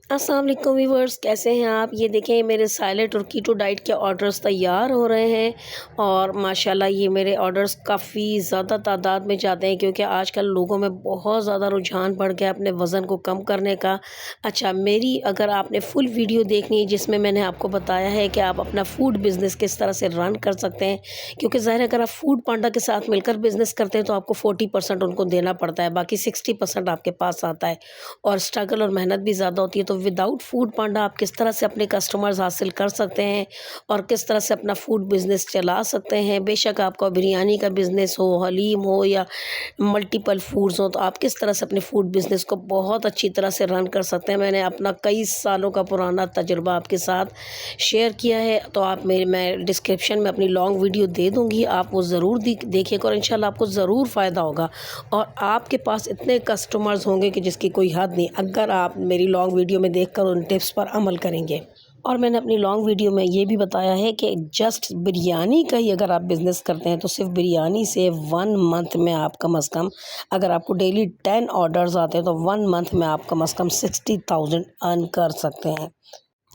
अस्सलाम वालेकुम व्यूअर्स, कैसे हैं आप। ये देखें मेरे साइलेंट और कीटो डाइट के ऑर्डर्स तैयार हो रहे हैं और माशाल्लाह ये मेरे ऑर्डर्स काफ़ी ज़्यादा तादाद में जाते हैं क्योंकि आजकल लोगों में बहुत ज़्यादा रुझान बढ़ गया अपने वज़न को कम करने का। अच्छा, मेरी अगर आपने फुल वीडियो देखनी है जिसमें मैंने आपको बताया है कि आप अपना फूड बिज़नेस किस तरह से रन कर सकते हैं, क्योंकि ज़ाहिर है अगर आप फूड पांडा के साथ मिलकर बिज़नेस करते हैं तो आपको 40% उनको देना पड़ता है, बाकी 60% आपके पास आता है और स्ट्रगल और मेहनत भी ज़्यादा होती है। तो विदाउट फूड पांडा आप किस तरह से अपने कस्टमर्स हासिल कर सकते हैं और किस तरह से अपना फूड बिज़नेस चला सकते हैं। बेशक आपका बिरयानी का बिज़नेस हो, हलीम हो या मल्टीपल फूड्स हो, तो आप किस तरह से अपने फूड बिज़नेस को बहुत अच्छी तरह से रन कर सकते हैं। मैंने अपना कई सालों का पुराना तजुर्बा आपके साथ शेयर किया है, तो आप मैं डिस्क्रिप्शन में अपनी लॉन्ग वीडियो दे दूँगी, आप वो ज़रूर देखिएगा और इंशाल्लाह आपको ज़रूर फ़ायदा होगा और आपके पास इतने कस्टमर्स होंगे कि जिसकी कोई हद नहीं, अगर आप मेरी लॉन्ग वीडियो में देखकर उन टिप्स पर अमल करेंगे। और मैंने अपनी लॉन्ग वीडियो में ये भी बताया है कि जस्ट बिरयानी का ही अगर आप बिज़नेस करते हैं तो सिर्फ बिरयानी से 1 मंथ में आप कम से कम, अगर आपको डेली 10 ऑर्डर्स आते हैं तो 1 मंथ में आप कम से कम 60,000 अर्न कर सकते हैं।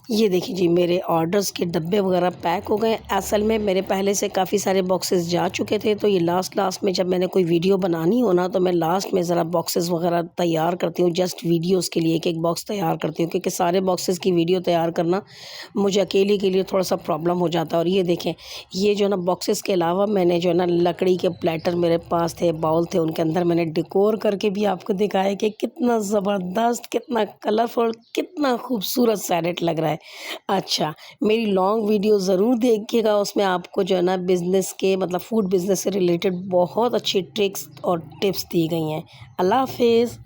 ये देखिए जी, मेरे ऑर्डर्स के डब्बे वगैरह पैक हो गए। असल में मेरे पहले से काफ़ी सारे बॉक्सेस जा चुके थे, तो ये लास्ट में जब मैंने कोई वीडियो बनानी हो ना, तो मैं लास्ट में ज़रा बॉक्सेस वगैरह तैयार करती हूँ, जस्ट वीडियोस के लिए एक बॉक्स तैयार करती हूँ क्योंकि सारे बॉक्सेस की वीडियो तैयार करना मुझे अकेले के लिए थोड़ा सा प्रॉब्लम हो जाता है। और ये देखें, ये जो ना बॉक्सेस के अलावा मैंने जो ना लकड़ी के प्लेटर मेरे पास थे, बाउल थे, उनके अंदर मैंने डेकोर करके भी आपको दिखाया कि कितना ज़बरदस्त, कितना कलरफुल, कितना खूबसूरत सैलेड लग रहा है। अच्छा, मेरी लॉन्ग वीडियो ज़रूर देखिएगा, उसमें आपको जो है ना बिज़नेस के मतलब फूड बिज़नेस से रिलेटेड बहुत अच्छी ट्रिक्स और टिप्स दी गई हैं। अल्लाह हाफ़िज़।